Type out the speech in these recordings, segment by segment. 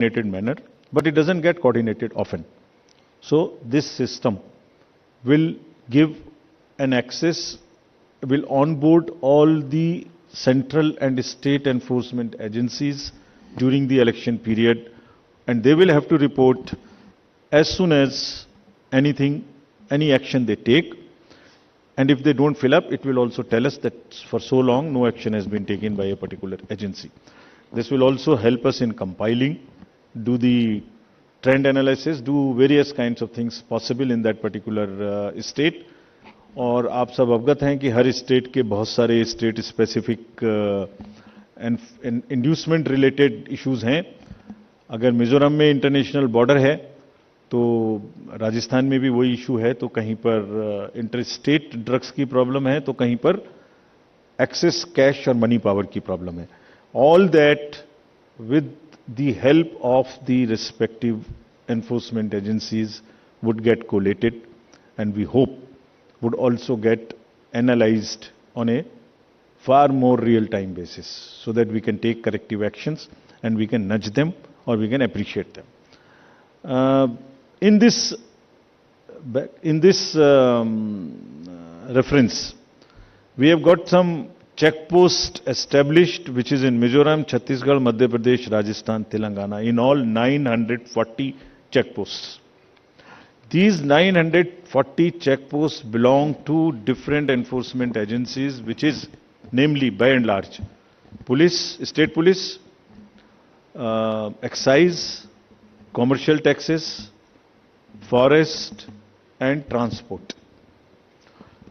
coordinated manner, but it doesn't get coordinated often. So this system will give an access, will onboard all the central and state enforcement agencies during the election period, and they will have to report as soon as any action they take. And if they don't fill up, it will also tell us that for so long no action has been taken by a particular agency. This will also help us in compiling, do the trend analysis, do various kinds of things possible in that particular state. और आप सब अवगत हैं कि हर state के बहुत सारे state specific inducement related issues हैं. अगर मिजोरम में इंटरनेशनल बॉर्डर है तो राजस्थान में भी वही इशू है, तो कहीं पर इंटर स्टेट ड्रग्स की प्रॉब्लम है, तो कहीं पर एक्सेस कैश और मनी पावर की प्रॉब्लम है. All that with the help of the respective enforcement agencies would get collated and we hope would also get analyzed on a far more real-time basis so that we can take corrective actions and we can nudge them or we can appreciate them. In this reference, we have got some checkposts established which is in Mizoram, Chhattisgarh, Madhya Pradesh, Rajasthan, Telangana, in all 940 checkposts. These 940 checkposts belong to different enforcement agencies, which is namely, by and large, police, state police, excise, commercial taxes, forest and transport.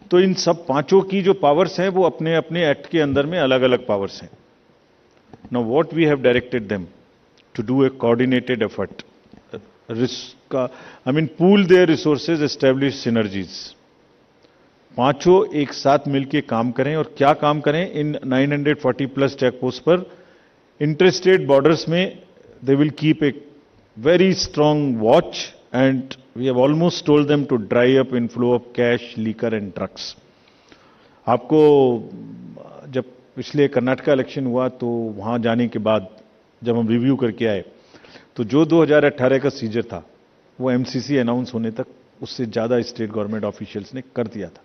तो इन सब पांचों की जो powers हैं वो अपने अपने act के अंदर में अलग अलग पावर्स हैं. Now what we have directed them to do a coordinated effort, pool their resources, establish synergies. पांचों एक साथ मिलके काम करें. और क्या काम करें? इन 940 प्लस चेक पोस्ट पर इंटरस्टेट बॉर्डर्स में they will keep a very strong watch and we have almost told them to dry up inflow of cash, liquor and drugs. आपको जब पिछले कर्नाटका इलेक्शन हुआ तो वहां जाने के बाद जब हम रिव्यू करके आए तो जो 2018 का सीजर था वो एमसीसी अनाउंस होने तक उससे ज्यादा स्टेट गवर्नमेंट ऑफिशियल्स ने कर दिया था.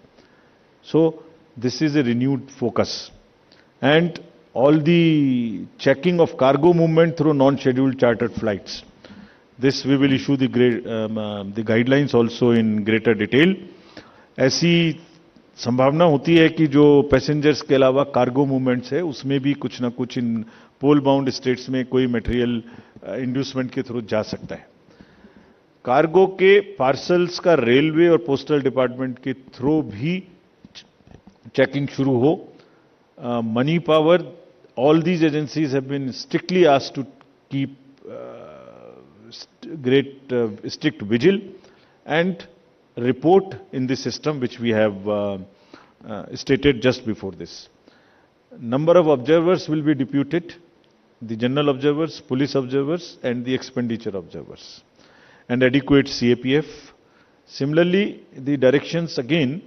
So this is a renewed focus and all the checking of cargo movement through non scheduled chartered flights. This we will issue the guidelines also in greater detail. ऐसी संभावना होती है कि जो पैसेंजर्स के अलावा कार्गो मूवमेंट्स है उसमें भी कुछ ना कुछ इन पोल बाउंड स्टेट्स में कोई मटेरियल इंड्यूसमेंट के थ्रू जा सकता है. कार्गो के पार्सल्स का रेलवे और पोस्टल डिपार्टमेंट के थ्रू भी चेकिंग शुरू हो. Money power, all these agencies have been strictly asked to keep strict vigil and report in the system which we have stated just before this. Number of observers will be deputed, the general observers, police observers and the expenditure observers, and adequate CAPF. Similarly, the directions again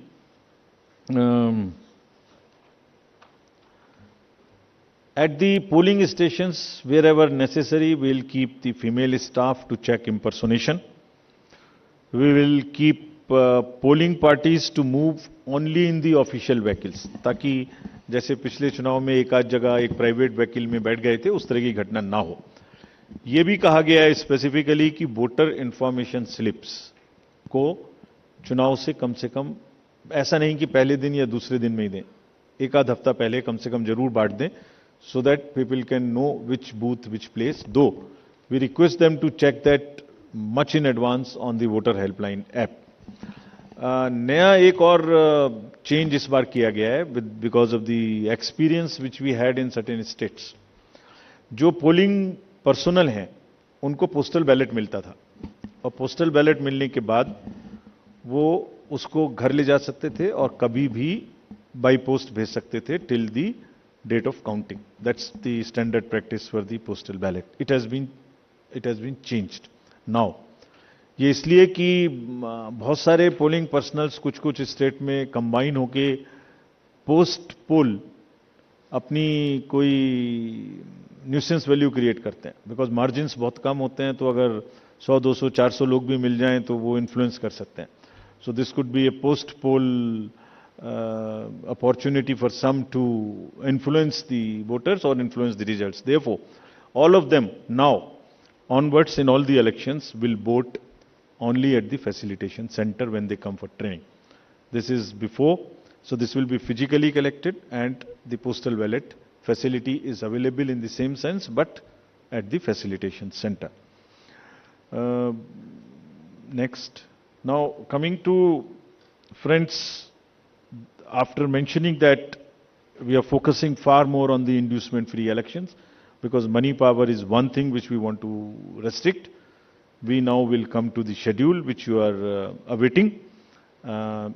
at the polling stations wherever necessary we will keep the female staff to check impersonation. We will keep polling parties to move only in the official vehicles, ताकि जैसे पिछले चुनाव में एक आध जगह एक private vehicle में बैठ गए थे उस तरह की घटना ना हो. यह भी कहा गया है स्पेसिफिकली कि वोटर इंफॉर्मेशन स्लिप्स को चुनाव से कम ऐसा नहीं कि पहले दिन या दूसरे दिन में ही दें, एक आध हफ्ता पहले कम से कम जरूर बांट दें, so that people can know which booth, which place. Though we request them to check that much in advance on the voter helpline app. नया एक और चेंज इस बार किया गया है because of the experience which we had in certain states. जो polling personnel हैं उनको पोस्टल बैलेट मिलता था और पोस्टल बैलेट मिलने के बाद वो उसको घर ले जा सकते थे और कभी भी बाई पोस्ट भेज सकते थे till the date of counting. That's the standard practice for the postal ballot. It has been changed now. ये इसलिए कि बहुत सारे पोलिंग पर्सनल्स कुछ स्टेट में कंबाइन होके पोस्ट पोल अपनी कोई न्यूसेंस वैल्यू क्रिएट करते हैं, बिकॉज मार्जिन्स बहुत कम होते हैं, तो अगर 100, 200, 400 लोग भी मिल जाएं तो वो इन्फ्लुएंस कर सकते हैं. So this could be a post-poll opportunity for some to influence the voters or influence the results. Therefore, all of them now onwards in all the elections will vote only at the facilitation center when they come for training. This is before, so this will be physically collected, and the postal ballot facility is available in the same sense, but at the facilitation center. Next. Now, coming to friends, after mentioning that we are focusing far more on the inducement-free elections, because money power is one thing which we want to restrict, we now will come to the schedule which you are awaiting,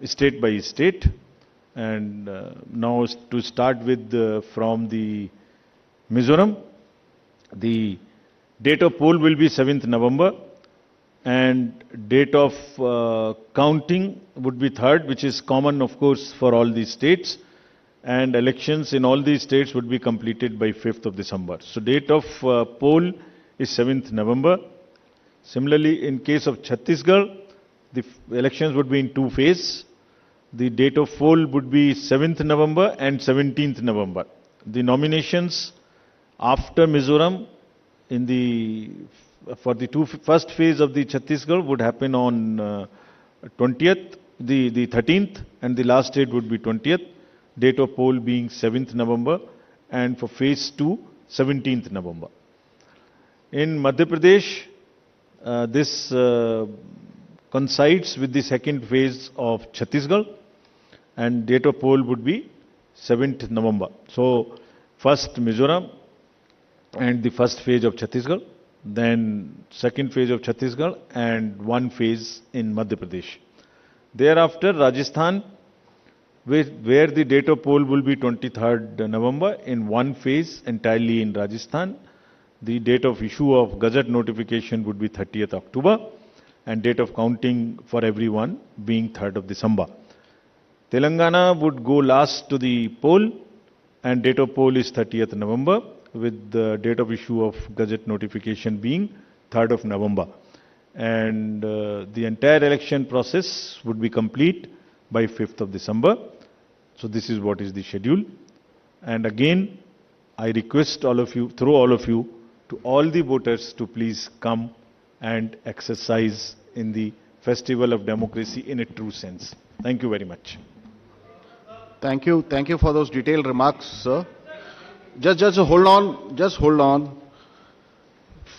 state by state. And now to start with from the Mizoram, the date of poll will be 7th November. And date of counting would be 3rd, which is common, of course, for all these states. And elections in all these states would be completed by 5th of December. So date of poll is 7th November. Similarly, in case of Chhattisgarh, the elections would be in 2 phases. The date of poll would be 7th November and 17th November. The nominations after Mizoram in the for the first phase of the Chhattisgarh would happen on 20th, the 13th, and the last date would be 20th. Date of poll being 7th November, and for phase 2, 17th November. In Madhya Pradesh, this coincides with the second phase of Chhattisgarh, and date of poll would be 7th November. So, first Mizoram and the first phase of Chhattisgarh, then second phase of Chhattisgarh, and one phase in Madhya Pradesh. Thereafter, Rajasthan, where the date of poll will be 23rd November in one phase entirely in Rajasthan. The date of issue of Gazette notification would be 30th October, and date of counting for everyone being 3rd of December. Telangana would go last to the poll, and date of poll is 30th November, with the date of issue of Gazette notification being 3rd of November. And the entire election process would be complete by 5th of December. So this is what is the schedule. And again, I request all of you, through all of you, to all the voters to please come and exercise in the festival of democracy in a true sense. Thank you very much. Thank you. Thank you for those detailed remarks, sir. Just hold on. Just hold on.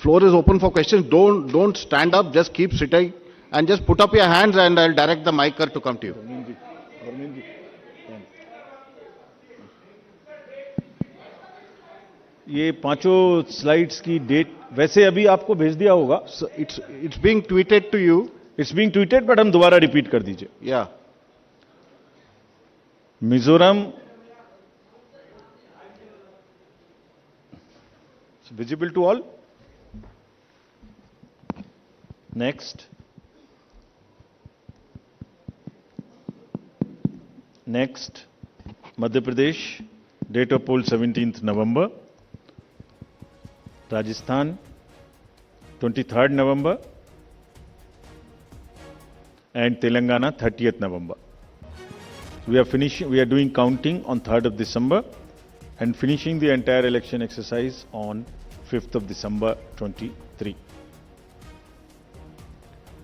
Floor is open for questions. Don't stand up. Just keep sitting and just put up your hands, and I'll direct the mic to come to you. ये पांचों slides की date वैसे अभी आपको भेज दिया होगा. So it's being tweeted to you. It's being tweeted, but हम दोबारा रिपीट कर दीजिए. Yeah. Mizoram visible to all. Next. Madhya Pradesh, date of poll 17th November. Rajasthan, 23rd November. And Telangana, 30th November. We are doing counting on 3rd of December and finishing the entire election exercise on 5th of December 23.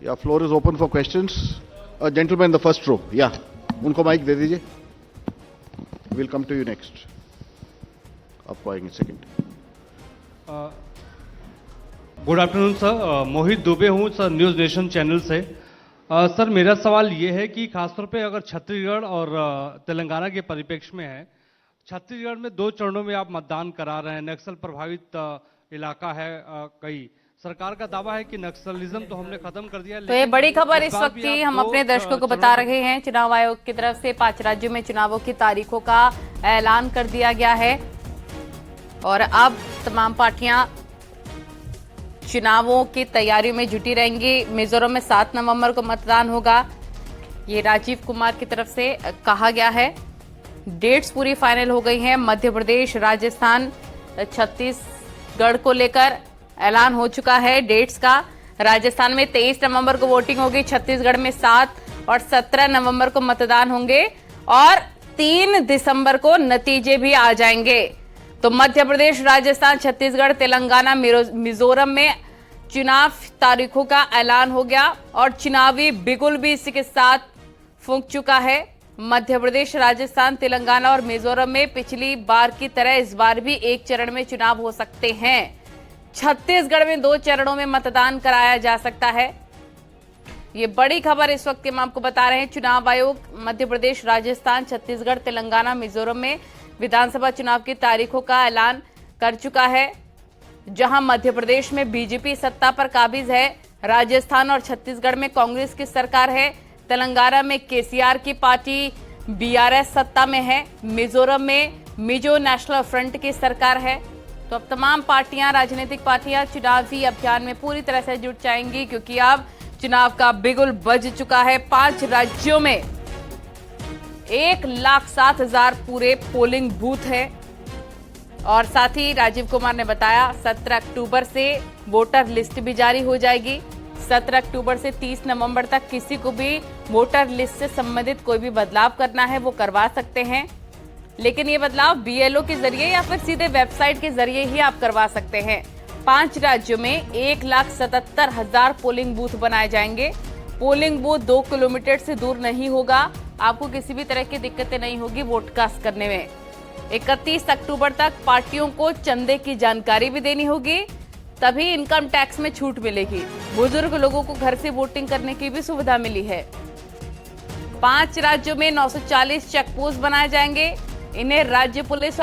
Yeah, floor is open for questions. A gentleman in the first row. Yeah. उनको mic दे दीजिए. We'll come to you next. आपको आएंगे second. Good afternoon sir, मोहित दुबे हूँ sir, news nation channel से. Sir मेरा सवाल ये है कि खासतौर पे अगर छत्तीसगढ़ और तेलंगाना के परिप्रेक्ष्य में है, छत्तीसगढ़ में 2 चरणों में आप मतदान करा रहे हैं, नक्सल प्रभावित इलाका है कई. सरकार का दावा है कि नक्सलिज्म तो हमने खत्म कर दिया. तो ये बड़ी खबर इस वक्त की हम अपने दर्शकों को बता रहे हैं. चुनाव आयोग की तरफ से 5 राज्यों में चुनावों की तारीखों का ऐलान कर दिया गया है और अब तमाम पार्टियां चुनावों की तैयारियों में जुटी रहेंगी. मिजोरम में 7 नवंबर को मतदान होगा, ये राजीव कुमार की तरफ से कहा गया है. डेट्स पूरी फाइनल हो गई हैं. मध्य प्रदेश, राजस्थान, छत्तीसगढ़ को लेकर ऐलान हो चुका है डेट्स का। राजस्थान में 23 नवंबर को वोटिंग होगी, छत्तीसगढ़ में 7 और 17 नवंबर को मतदान होंगे और 3 दिसंबर को नतीजे भी आ जाएंगे। तो मध्य प्रदेश, राजस्थान, छत्तीसगढ़, तेलंगाना, मिजोरम में चुनाव तारीखों का ऐलान हो गया और चुनावी बिगुल भी इसी के साथ फूंक चुका है। मध्य प्रदेश, राजस्थान, तेलंगाना और मिजोरम में पिछली बार की तरह इस बार भी एक चरण में चुनाव हो सकते हैं। छत्तीसगढ़ में 2 चरणों में मतदान कराया जा सकता है। ये बड़ी खबर इस वक्त हम आपको बता रहे हैं। चुनाव आयोग मध्य प्रदेश, राजस्थान, छत्तीसगढ़, तेलंगाना, मिजोरम में विधानसभा चुनाव की तारीखों का ऐलान कर चुका है। जहां मध्य प्रदेश में बीजेपी सत्ता पर काबिज है, राजस्थान और छत्तीसगढ़ में कांग्रेस की सरकार है, तेलंगाना में केसीआर की पार्टी बीआरएस सत्ता में है, मिजोरम में मिजो नेशनल फ्रंट की सरकार है। तो अब तमाम पार्टियां, राजनीतिक पार्टियां चुनावी अभियान में पूरी तरह से जुट जाएंगी क्योंकि अब चुनाव का बिगुल बज चुका है। 5 राज्यों में 1,07,000 पूरे पोलिंग बूथ है और साथ ही राजीव कुमार ने बताया 17 अक्टूबर से वोटर लिस्ट भी जारी हो जाएगी। 17 अक्टूबर से 30 नवंबर तक किसी को भी वोटर लिस्ट से संबंधित कोई भी बदलाव करना है वो करवा सकते हैं, लेकिन ये बदलाव बीएलओ के जरिए या फिर सीधे वेबसाइट के जरिए ही आप करवा सकते हैं। 5 राज्यों में 1,77,000 पोलिंग बूथ बनाए जाएंगे। पोलिंग बूथ 2 किलोमीटर से दूर नहीं होगा। आपको किसी भी तरह की दिक्कतें नहीं होगी वोट कास्ट करने में। 31 अक्टूबर तक पार्टियों को चंदे की जानकारी भी देनी होगी, तभी इनकम टैक्स में छूट मिलेगी। बुजुर्ग लोगों को घर से वोटिंग करने की भी सुविधा मिली है। 5 राज्यों में 940 चेक पोस्ट बनाए जाएंगे। इन्हें राज्य पुलिस